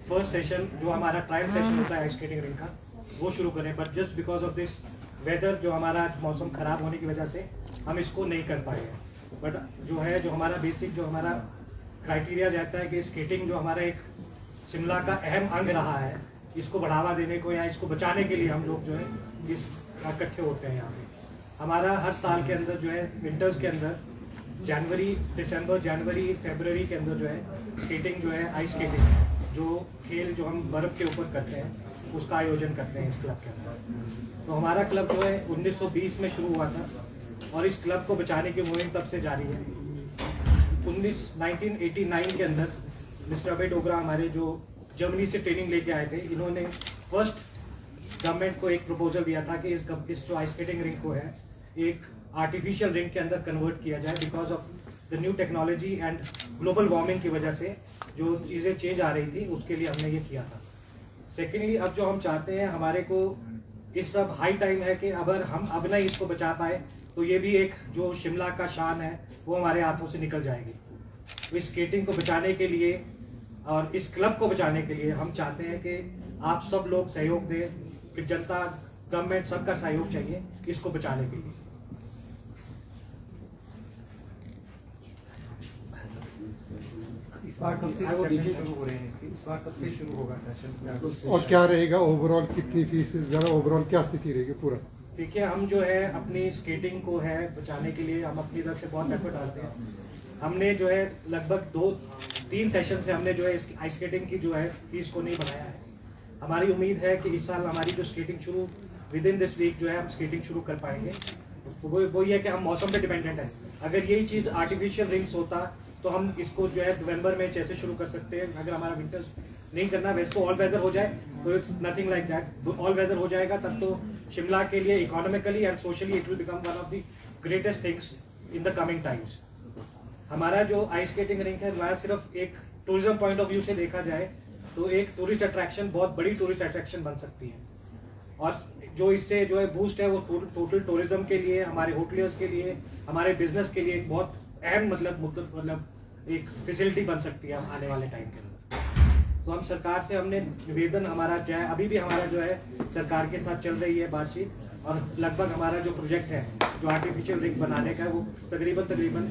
First session जो हमारा trial session होता है आइस स्केटिंग रिंग का वो शुरू करें, but just because of this weather जो हमारा मौसम खराब होने की वजह से हम इसको नहीं कर पाए हैं। बट जो है जो हमारा बेसिक जो हमारा क्राइटेरिया रहता है कि स्केटिंग जो हमारा एक शिमला का अहम अंग रहा है, इसको बढ़ावा देने को या इसको बचाने के लिए हम लोग जो है इस इकट्ठे होते हैं यहाँ पे। हमारा हर साल के अंदर जो है विंटर्स के अंदर जनवरी फरवरी के अंदर जो है स्केटिंग जो है आइस स्केटिंग जो खेल जो हम बर्फ़ के ऊपर करते हैं उसका आयोजन करते हैं इस क्लब के अंदर। तो हमारा क्लब जो है 1920 में शुरू हुआ था और इस क्लब को बचाने की मुहिम तब से जारी है। 1989 के अंदर मिस्टर अभय डोगरा हमारे जो जर्मनी से ट्रेनिंग लेके आए थे, इन्होंने फर्स्ट गवर्नमेंट को एक प्रपोजल दिया था कि इस जो आइस स्केटिंग रिंग को है एक आर्टिफिशियल रिंग के अंदर कन्वर्ट किया जाए because of the new technology and global warming की वजह से जो चीज़ें चेंज आ रही थी उसके लिए हमने ये किया था। सेकेंडली अब जो हम चाहते हैं हमारे को इस सब हाई टाइम है कि अगर हम अब नहीं इसको बचा पाए तो ये भी एक जो शिमला का शान है वो हमारे हाथों से निकल जाएगी। तो इस स्केटिंग को बचाने के लिए और इस क्लब को बचाने के लिए हम चाहते हैं कि आप सब लोग सहयोग दें, फिर जनता गवर्नमेंट सबका सहयोग चाहिए इसको बचाने के लिए। इस बार कब से सेशन शुरू हो रहे हैं? इस बार कब से शुरू होगा सेशन? और क्या रहेगा ओवरऑल, कितनी फीस इस बार, ओवरऑल क्या स्थिति रहेगी पूरा? देखिए हम जो है अपनी स्केटिंग को है बचाने के लिए हम अपनी तरफ से बहुत एफर्ट डालते हैं। हमने जो है लगभग 2-3 सेशन से हमने जो है आइस स्केटिंग की जो है फीस को नहीं बढ़ाया है। हमारी उम्मीद है कि इस साल हमारी जो स्केटिंग शुरू विद इन दिस वीक जो है हम स्केटिंग शुरू कर पाएंगे। वो ये है कि हम मौसम पे डिपेंडेंट है। अगर यही चीज़ आर्टिफिशियल रिंग्स होता तो हम इसको जो है नवंबर में जैसे शुरू कर सकते हैं। अगर हमारा विंटर्स नहीं करना वैसे तो ऑल वेदर हो जाए तो it's nothing like that. All weather हो जाएगा तब तो शिमला के लिए economically and socially it will become one of the greatest things in the coming times. हमारा जो आइस स्केटिंग रिंग है हमारा सिर्फ एक टूरिज्म पॉइंट ऑफ व्यू से देखा जाए तो एक टूरिस्ट अट्रैक्शन, बहुत बड़ी टूरिस्ट अट्रैक्शन बन सकती है। और जो इससे जो है बूस्ट है वो टोटल टूरिज्म के लिए, हमारे होटलियर्स के लिए, हमारे बिजनेस के लिए एक बहुत अहम मतलब एक फैसिलिटी बन सकती है आने वाले टाइम के अंदर। तो हम सरकार से हमने निवेदन हमारा जो है अभी भी हमारा जो है सरकार के साथ चल रही है बातचीत और लगभग हमारा जो प्रोजेक्ट है जो आर्टिफिशियल रिंग बनाने का है वो तकरीबन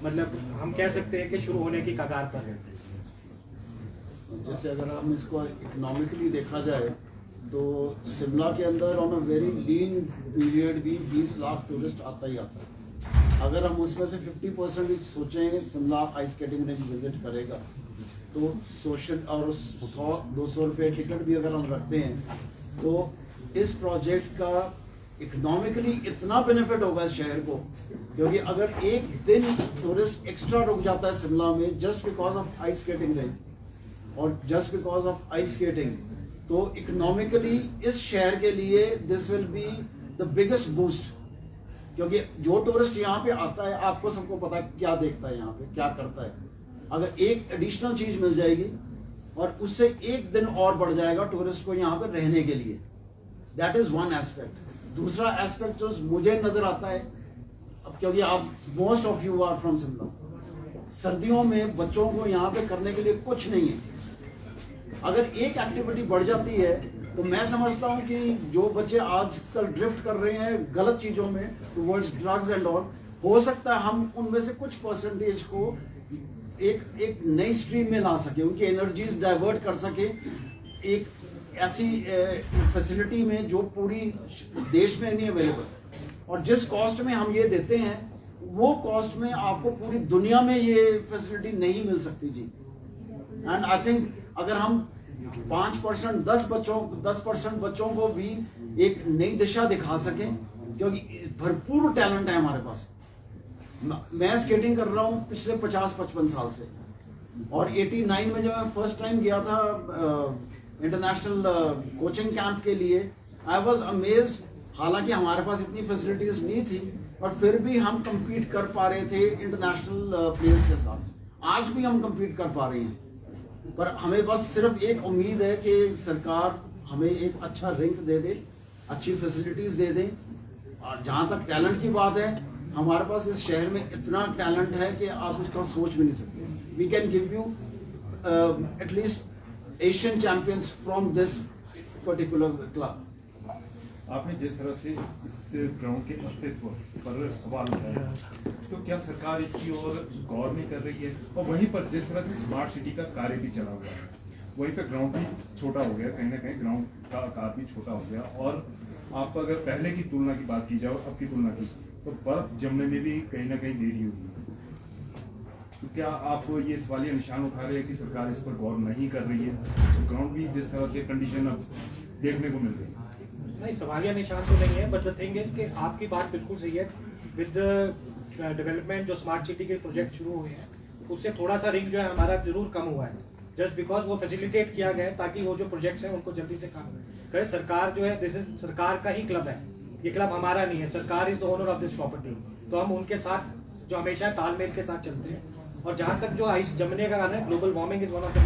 मतलब हम कह सकते हैं कि शुरू होने की कगार पर है। जैसे अगर हम इसको इकोनॉमिकली देखा जाए तो शिमला के अंदर on a very lean period भी 20 लाख टूरिस्ट आता ही आता है। अगर हम उसमें से 50% सोचें Shimla ice skating ring visit करेगा तो सोशल और 100-200 रुपये टिकट भी अगर हम रखते हैं तो इस प्रोजेक्ट का इकोनॉमिकली इतना बेनिफिट होगा इस शहर को, क्योंकि अगर एक दिन टूरिस्ट एक्स्ट्रा रुक जाता है शिमला में just because of ice skating ring और just because of ice skating, तो इकोनॉमिकली इस शहर के लिए this will be the biggest boost. क्योंकि जो टूरिस्ट यहाँ पे आता है आपको सबको पता है क्या देखता है, यहाँ पे क्या करता है। अगर एक एडिशनल चीज मिल जाएगी और उससे एक दिन और बढ़ जाएगा टूरिस्ट को यहाँ पे रहने के लिए, दैट इज वन एस्पेक्ट। दूसरा एस्पेक्ट जो मुझे नजर आता है, अब क्योंकि आप most of you are from Shimla, सर्दियों में बच्चों को यहाँ पे करने के लिए कुछ नहीं है। अगर एक एक्टिविटी बढ़ जाती है तो मैं समझता हूँ कि जो बच्चे आजकल ड्रिफ्ट कर रहे हैं गलत चीजों में टुवर्ड्स ड्रग्स एंड ऑल, हो सकता है हम उनमें से कुछ परसेंटेज को एक नई स्ट्रीम में ला सके, उनकी एनर्जीज डाइवर्ट कर सके एक ऐसी फैसिलिटी में जो पूरी देश में नहीं अवेलेबल। और जिस कॉस्ट में हम ये देते हैं वो कॉस्ट में आपको पूरी दुनिया में ये फैसिलिटी नहीं मिल सकती जी। एंड आई थिंक अगर हम 5% 10% बच्चों को भी एक नई दिशा दिखा सकें, क्योंकि भरपूर टैलेंट है हमारे पास। मैं स्केटिंग कर रहा हूँ पिछले 50-55 साल से, और 89 में जब मैं फर्स्ट टाइम गया था इंटरनेशनल कोचिंग कैंप के लिए, आई वॉज अमेज्ड। हालांकि हमारे पास इतनी फैसिलिटीज नहीं थी और फिर भी हम compete कर पा रहे थे इंटरनेशनल प्लेयर्स के साथ। आज भी हम compete कर पा रहे हैं, पर हमें बस सिर्फ एक उम्मीद है कि सरकार हमें एक अच्छा रिंक दे दे, अच्छी फैसिलिटीज दे दे। और जहाँ तक टैलेंट की बात है, हमारे पास इस शहर में इतना टैलेंट है कि आप उसका सोच भी नहीं सकते। We can give you at least Asian champions from this particular club. आपने जिस तरह से इस ग्राउंड के अस्तित्व पर सवाल उठाया, तो क्या सरकार इसकी ओर गौर नहीं कर रही है? और वहीं पर जिस तरह से स्मार्ट सिटी का कार्य भी चला हुआ है, वहीं पे ग्राउंड भी छोटा हो गया, कहीं ना कहीं ग्राउंड का आकार भी छोटा हो गया। और आप अगर पहले की तुलना की बात की जाए और अब की तुलना की, तो बर्फ जमने में भी कहीं ना कहीं देरी हुई है। तो क्या आप ये सवालिया निशान उठा रहे हैं कि सरकार इस पर गौर नहीं कर रही है? तो ग्राउंड भी जिस तरह से कंडीशन अब देखने को मिल रही है। नहीं, सवालिया निशान तो नहीं है, बट द थिंग इज कि आपकी बात बिल्कुल सही है। विद डेवलपमेंट जो स्मार्ट सिटी के प्रोजेक्ट शुरू हुए हैं, उससे थोड़ा सा रिंग जो है हमारा जरूर कम हुआ है, जस्ट बिकॉज वो फैसिलिटेट किया गया है ताकि वो जो प्रोजेक्ट्स हैं उनको जल्दी से काम करे। सरकार जो है, दिस इज सरकार का ही क्लब है, ये क्लब हमारा नहीं है। सरकार is the owner of this property, तो हम उनके साथ जो हमेशा तालमेल के साथ चलते हैं। और जहाँ तक जो आइस जमने का कारण है, global warming is one of the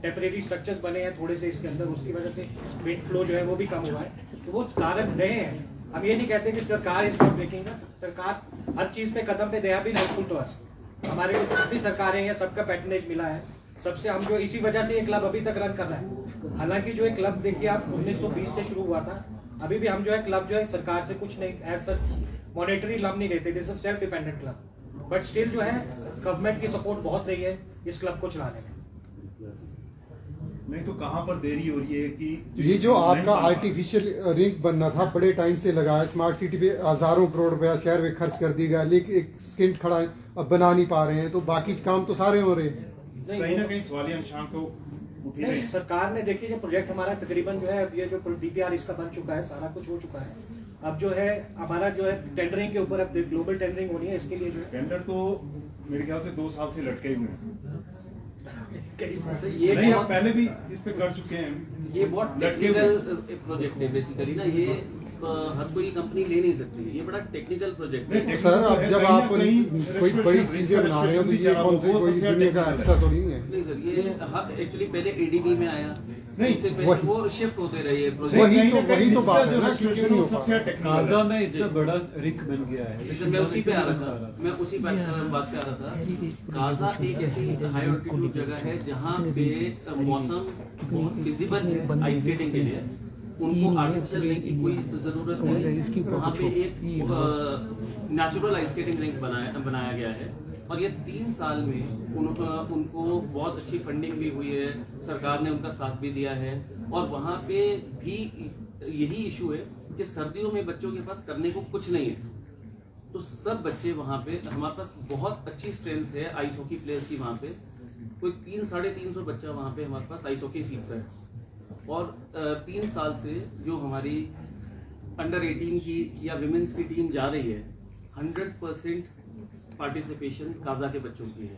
temporary structures बने हैं थोड़े से इसके अंदर, उसकी वजह से विंड फ्लो जो है वो भी कम हुआ है, तो वो कारण रहे हैं। हम ये नहीं कहते कि सरकार इज नॉट मेकिंग, सरकार हर चीज पे कदम पे they have been helpful to us. हमारे को जितनी सरकारें हैं सबका पैटर्नेज मिला है, सबसे हम जो इसी वजह से ये क्लब अभी तक रन कर रहा है। हालांकि जो है क्लब देखिए आप 1920 से शुरू हुआ था, अभी भी हम जो है क्लब जो है सरकार से कुछ नहीं एज सच मॉनेटरी लाभ नहीं लेते, this is self dependent club, but still जो है गवर्नमेंट की सपोर्ट बहुत रही है इस क्लब को चलाने में। नहीं तो कहाँ पर देरी हो रही है कि ये जो आपका आर्टिफिशियल रिंग बनना था, बड़े टाइम से लगा है, स्मार्ट सिटी पे हजारों करोड़ रुपया शहर में खर्च कर दिया गया, लेकिन एक स्किंट खड़ा है, अब बना नहीं पा रहे हैं, तो बाकी काम तो सारे हो रहे हैं। कहीं ना कहीं सवालिया निशान तो उठ ही रहे नहीं, हैं। सरकार ने देखिए जो प्रोजेक्ट हमारा तकरीबन जो है अब ये जो डीपीआर इसका बन चुका है, सारा कुछ हो चुका है। अब जो है हमारा जो है टेंडरिंग के ऊपर अब ग्लोबल टेंडरिंग होनी है, इसके लिए जो है टेंडर तो मेरे ख्याल से 2 साल से लटके हुए हैं। ये नहीं, भी आप पहले भी इस पे कर चुके हैं। ये बहुत लटके हुए। टेक्निकल प्रोजेक्ट है बेसिकली ना, ये हर कोई कंपनी ले नहीं सकती, ये बड़ा टेक्निकल प्रोजेक्ट है। नहीं, सर अब जब कहीं ना आप कहीं कोई बड़ी चीजें बना रहे हो तो ये कौन से कोई दुनिया का हिस्सा तो नहीं है। नहीं सर, ये एक्चुअली पहले एडीबी में आया, नहीं, उससे पहले वही- वो शिफ्ट होते रहे ये वही प्रोजेक्ट। तो बात है ना, सिचुएशन क्यों नहीं हो सबसे पा टेक्निकल काजा में इतना बड़ा रिक बन गया है, लेकिन मैं उसी पे आ रहा था, मैं उसी बात कर रहा था। काजा एक ऐसी हाई ऑल्टीट्यूड जगह है जहाँ पे मौसम बहुत फिजिबल है आइस स्केटिंग के लिए, उनको आर्टिफिशियल रिंग की कोई जरूरत नहीं। वहाँ पे एक नेचुरल आइस स्केटिंग रिंग बनाया गया है, और ये 3 साल में उनको बहुत अच्छी फंडिंग भी हुई है, सरकार ने उनका साथ भी दिया है। और वहाँ पे भी यही इशू है कि सर्दियों में बच्चों के पास करने को कुछ नहीं है, तो सब बच्चे वहाँ पे, हमारे पास बहुत अच्छी स्ट्रेंथ है आइस हॉकी प्लेयर्स की। वहाँ पे कोई 300-350 बच्चा वहाँ पे हमारे पास आइस हॉकी सीखता है। और 3 साल से जो हमारी अंडर 18 की या विमेंस की टीम जा रही है, 100% पार्टिसिपेशन काजा के बच्चों की है।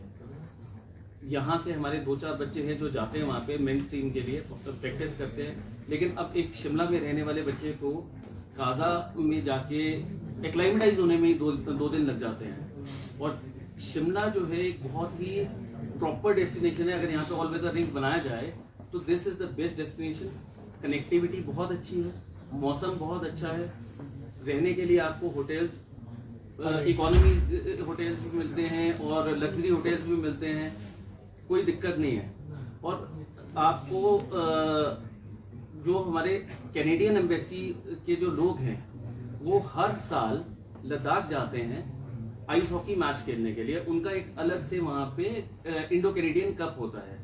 यहाँ से हमारे 2-4 बच्चे हैं जो जाते हैं वहाँ पे मेंस टीम के लिए प्रैक्टिस करते हैं, लेकिन अब एक शिमला में रहने वाले बच्चे को काजा में जाके एक्लाइमेटाइज होने में ही 2 दिन लग जाते हैं। और शिमला जो है एक बहुत ही प्रॉपर डेस्टिनेशन है, अगर यहाँ पे ऑल वेदर रिंग बनाया जाए तो this is the best destination. Connectivity बहुत अच्छी है, मौसम बहुत अच्छा है, रहने के लिए आपको होटल्स, इकोनॉमी होटल्स भी मिलते हैं और लग्जरी होटल्स भी मिलते हैं, कोई दिक्कत नहीं है। और आपको जो हमारे कैनेडियन एम्बेसी के जो लोग हैं वो हर साल लद्दाख जाते हैं आइस हॉकी मैच खेलने के लिए, उनका एक अलग से वहाँ पे इंडो कैनेडियन कप होता है।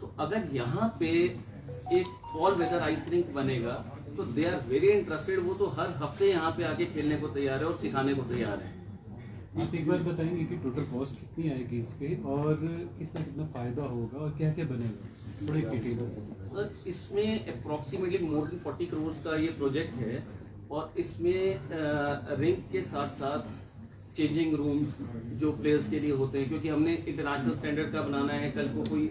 तो अगर यहाँ पे एक ऑल वेदर आइस रिंक बनेगा तो दे आर वेरी इंटरेस्टेड, वो तो हर हफ्ते यहाँ पे आके खेलने को तैयार है और सिखाने को तैयार है। आप एक बार बताएंगे कि टोटल कॉस्ट कितनी आएगी इसके, और कितना फायदा होगा, और क्या क्या बनेगा, थोड़ी डिटेल। इसमें अप्रोक्सीमेटली मोर देन 40 करोड़ का ये प्रोजेक्ट है, और इसमें रिंग के साथ साथ चेंजिंग रूम्स जो प्लेयर्स के लिए होते हैं, क्योंकि हमने इंटरनेशनल स्टैंडर्ड का बनाना है, कल को कोई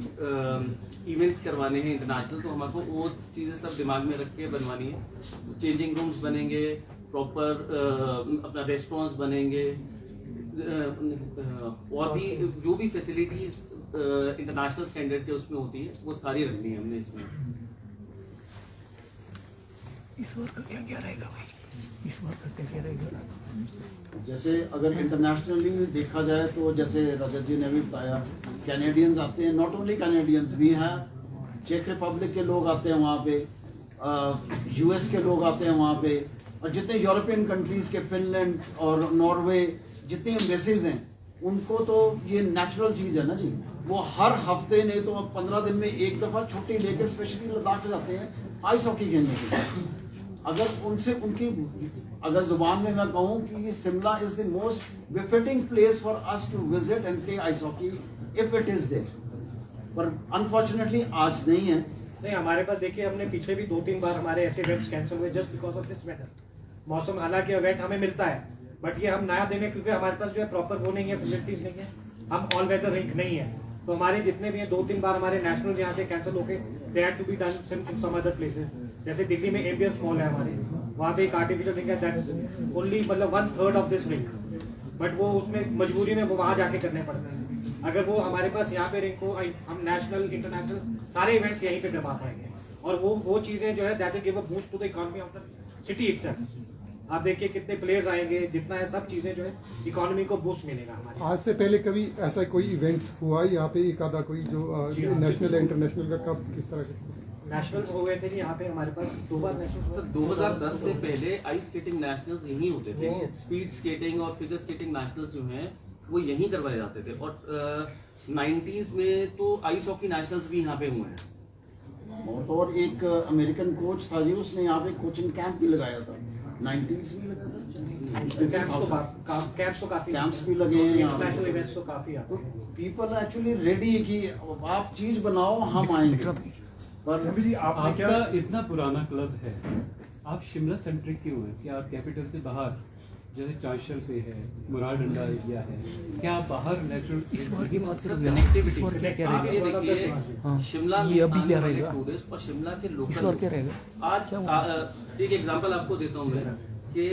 इवेंट्स करवाने हैं इंटरनेशनल, तो हमारे को वो चीज़ें सब दिमाग में रख के बनवानी है। तो चेंजिंग रूम्स बनेंगे, प्रॉपर अपना रेस्टोरेंट्स बनेंगे, और भी जो भी फैसिलिटीज इंटरनेशनल स्टैंडर्ड के उसमें होती है वो सारी रखनी है हमने इसमें। इस बार का क्या रहेगा भाई, इस बार का क्या रहेगा? जैसे अगर इंटरनेशनली देखा जाए तो जैसे रजत जी ने भी बताया, कैनेडियंस आते हैं, not only Canadians, we have चेक रिपब्लिक के लोग आते हैं वहाँ पे, यूएस के लोग आते हैं वहाँ पे, और जितने यूरोपियन कंट्रीज के, फिनलैंड और नॉर्वे, जितने एम्बेसीज हैं, उनको तो ये नेचुरल चीज़ है ना जी। वो हर हफ्ते नहीं तो 15 दिन में एक दफ़ा छुट्टी लेके स्पेशली लद्दाख जाते हैं आइस हॉकी खेलने के लिए। अगर उनसे उनकी अगर जुबान में मैं कहूँ कि Shimla is the most befitting place for us to visit and play ice hockey if it is there, पर अनफॉर्चुनेटली आज नहीं है। नहीं, हमारे पास देखिए हमने पीछे भी 2-3 बार हमारे ऐसे इवेंट्स कैंसिल हुए just because of this weather. मौसम, हालांकि इवेंट हमें मिलता है बट ये हम नया देने, क्योंकि हमारे पास जो है प्रॉपर वो नहीं है, फैसिलिटीज नहीं है, हम ऑल वेदर रिंक नहीं है, तो हमारे जितने भी हैं 2-3 बार हमारे नेशनल यहाँ से कैंसिल होके they had to be done in some other places. जैसे दिल्ली में एम्बियंस मॉल है हमारे, वहाँ पे एक आर्टिफिशियल रिंक है, दैट्स ओनली मतलब 1/3 ऑफ दिस रिंक, बट वो उसमें मजबूरी में वो वहाँ जाके करने पड़ते हैं। अगर वो हमारे पास यहाँ पे रिंक हो, हम नेशनल इंटरनेशनल सारे इवेंट्स यहीं पे करवा पाएंगे, और वो चीजें जो है that will give a boost to the economy of the city itself. आप देखिए कितने प्लेयर्स आएंगे, जितना है सब चीजें जो है इकोनॉमी को बूस्ट मिलेगा हमारे। आज से पहले कभी ऐसा कोई इवेंट्स हुआ यहाँ पे, एक आधा कोई जो नेशनल इंटरनेशनल का, कब किस तरह के नेशनल्स हो गए थे जी यहाँ पे हमारे पास 2 बार नेशनल। तो 2010 से पहले आइस स्केटिंग नेशनल्स यहीं होते थे, स्पीड स्केटिंग और फिगर स्केटिंग नेशनल्स जो हैं वो यहीं करवाए जाते थे, और 90s में तो आइस हॉकी नेशनल्स भी यहाँ पे हुए हैं। और एक अमेरिकन कोच था जी, उसने यहाँ पे कोचिंग कैंप भी लगाया था, 90s में लगाया था। कैंप्स तो काफी, कैंप्स भी लगे हैं, इंटरनेशनल इवेंट्स तो काफी आते हैं। पीपल एक्चुअली रेडी कि आप चीज बनाओ, हम आएंगे। पर सभी जी आपने क्या आपका इतना पुराना क्लब है, आप शिमला सेंट्रिक क्यों है? क्या आप कैपिटल से बाहर, जैसे चांशल पे है, मुरार डंडा एरिया है, क्या आप बाहर नेचुरल इस बार की बात करें, कनेक्टिविटी इस बार क्या आप ये रहेगा? देखिए हाँ, शिमला में ये अभी आने क्या वाले रहेगा? टूरिस्ट और शिमला के इस बार लोकल क्या रहेगा? आज एक एग्जांपल आपको देता हूँ मैं कि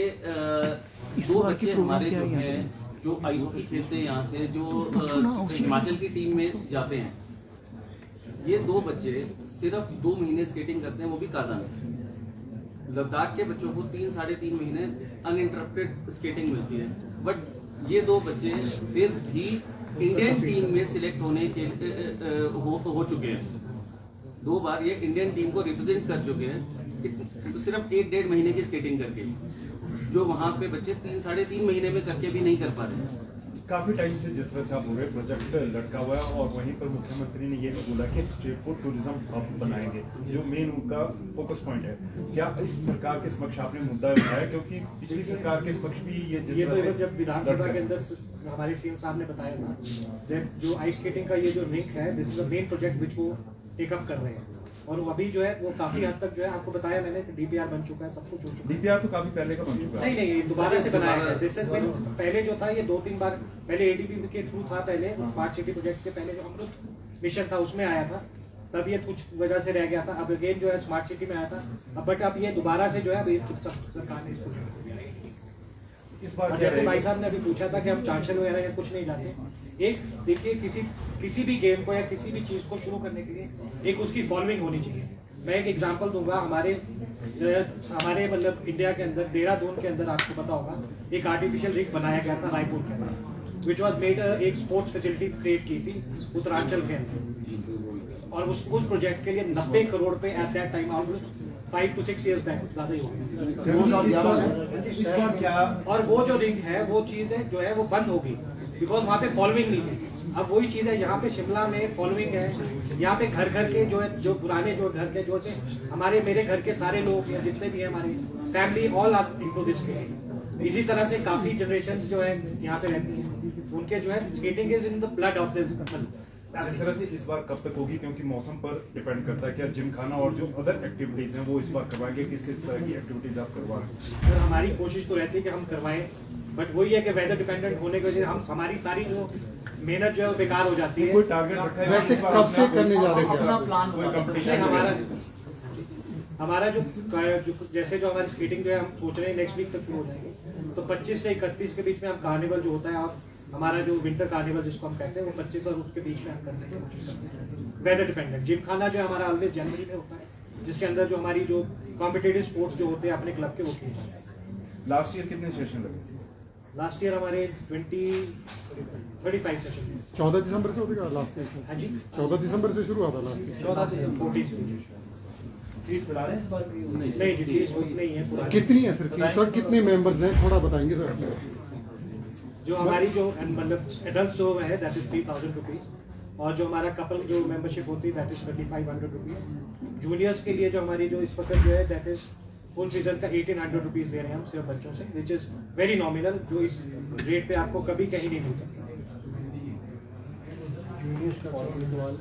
इस दो बार की बच्चे प्रोग्राम हमारे क्या जो है हैं यहाँ जो आइस हॉकी खेलते हैं यहाँ से, जो पूछो ना, उसी- हिमाचल की टीम में जाते हैं, ये 2 बच्चे सिर्फ 2 महीने स्केटिंग करते हैं, वो भी काजा में। लद्दाख के बच्चों को 3-3.5 महीने अनइंटरप्टेड स्केटिंग मिलती है, बट ये 2 बच्चे फिर भी इंडियन टीम में सिलेक्ट होने के हो चुके हैं। 2 बार ये इंडियन टीम को रिप्रेजेंट कर चुके हैं, सिर्फ 1-1.5 महीने की स्केटिंग करके, जो वहाँ पे बच्चे 3-3.5 महीने में करके भी नहीं कर पा रहे। काफी टाइम से जिस तरह से आप बोल रहे हैं प्रोजेक्ट लटका हुआ है, और वहीं पर मुख्यमंत्री ने ये भी बोला कि स्टेट को टूरिज्म हब बनाएंगे, जो मेन उनका फोकस पॉइंट है। क्या इस सरकार के समक्ष आपने मुद्दा उठाया? क्योंकि पिछली सरकार के समक्ष भी ये जिस ये तो तरह से जब विधानसभा के अंदर हमारे सीएम साहब ने बताया था, जो आइस स्केटिंग का ये जो लिंक है, this is the main project which वो टेकअप कर रहे हैं, और वो अभी जो है वो काफी हद तक जो है, आपको बताया मैंने कि डीपीआर बन चुका है, सब कुछ हो चुका है। डीपीआर तो काफी पहले का बन चुका है। नहीं, दोबारा से बनाया गया। दिस इज पहले जो था ये 2-3 बार पहले एडीबी के थ्रू था, पहले स्मार्ट सिटी प्रोजेक्ट के पहले जो अमृत मिशन था उसमें आया था, तब ये कुछ वजह से रह गया था, अब अगेन जो है स्मार्ट सिटी में आया था, अब बट अब ये दोबारा से जो है सरकार ने इसको इस बार और जैसे भाई साहब ने अभी पूछा था कि हम चांशल वगैरह या कुछ नहीं लाते। एक देखिए किसी भी गेम को या किसी भी चीज को शुरू करने के लिए एक उसकी फॉलोइंग होनी चाहिए। मैं एक एग्जांपल दूंगा, हमारे मतलब इंडिया के अंदर देहरादून के अंदर आपको पता होगा एक आर्टिफिशियल रिंक बनाया गया था रायपुर के अंदर, विच वॉज मेड एक स्पोर्ट्स फैसिलिटी क्रिएट की थी उत्तरांचल के अंदर, और उस प्रोजेक्ट के लिए 90 करोड़ पे at that time almost 5 to 6 years back ज्यादा ही हो गया। इस बार क्या और वो जो रिंग है वो चीज है जो है वो बंद होगी, बिकॉज वहाँ पे फॉलोइंग नहीं थी। अब वही चीज है यहाँ पे शिमला में फॉलोइंग है, यहाँ पे घर घर के जो है, जो पुराने जो घर के जो हमारे मेरे घर के सारे लोग या जितने भी है हमारी family all are into this skating. इसी तरह से काफी जनरेशन जो है यहाँ पे रहती है, उनके जो है skating is in the blood of this. जिस तरह से इस बार कब तक होगी, क्योंकि मौसम पर डिपेंड करता है, क्या जिम खाना और जो अदर एक्टिविटीज हैं वो इस बार करवाएंगे? किस किस तरह की एक्टिविटीज आप करवा रहे हैं? सर हमारी कोशिश तो रहती है कि हम करवाएं, बट वही है कि वेदर डिपेंडेंट होने की वजह से हम हमारी सारी जो मेहनत जो है वो बेकार हो जाती है। कोई टारगेट रखा है? वैसे इस बार कब से आपने करने जा रहे हैं? अपना प्लान कोई बता सकते कंपटीशन हैं। हमारा जो जैसे जो हमारी स्केटिंग जो है हम सोच रहे हैं नेक्स्ट वीक तक शुरू हो जाएगी, तो 25 से 31 के बीच में हम कार्निवल जो होता है, और हमारा जो विंटर कार्निवल जिसको हम कहते हैं, वो 25 और उसके बीच में हम करने की कोशिश करते हैं। वेदर डिपेंडेंट जिम खाना जो हमारा ऑलवेज जनवरी में होता है, जिसके अंदर जो हमारी जो कॉम्पिटिटिव स्पोर्ट्स जो होते हैं अपने क्लब के वो किए जाते हैं। लास्ट ईयर कितने सेशन लगे? लास्ट ईयर हमारे 35 सेशन 14 दिसंबर से होगा लास्ट सेशन। हाँ जी 14 दिसंबर से शुरू हुआ था लास्ट सेशन। 14 से 14 फीस बढ़ा रहे हैं इस बार की? नहीं जी फीस नहीं है पुरानी। कितनी है सर फीस और कितने मेंबर्स हैं थोड़ा बताएंगे सर? जो हमारी जो मतलब एडल्ट जो है दैट इज 3000 रुपीज और जो हमारा कपल जो मेंबरशिप होती है दैट इज 3500 रुपीज। जूनियर्स के लिए जो हमारी जो इस वक्त जो है दैट इज फुल सीजन का 1800 रुपीज दे रहे हैं हम सिर्फ बच्चों से विच इज वेरी नॉमिनल जो इस रेट पे आपको कभी कहीं नहीं मिल सकता। और कोई सवाल?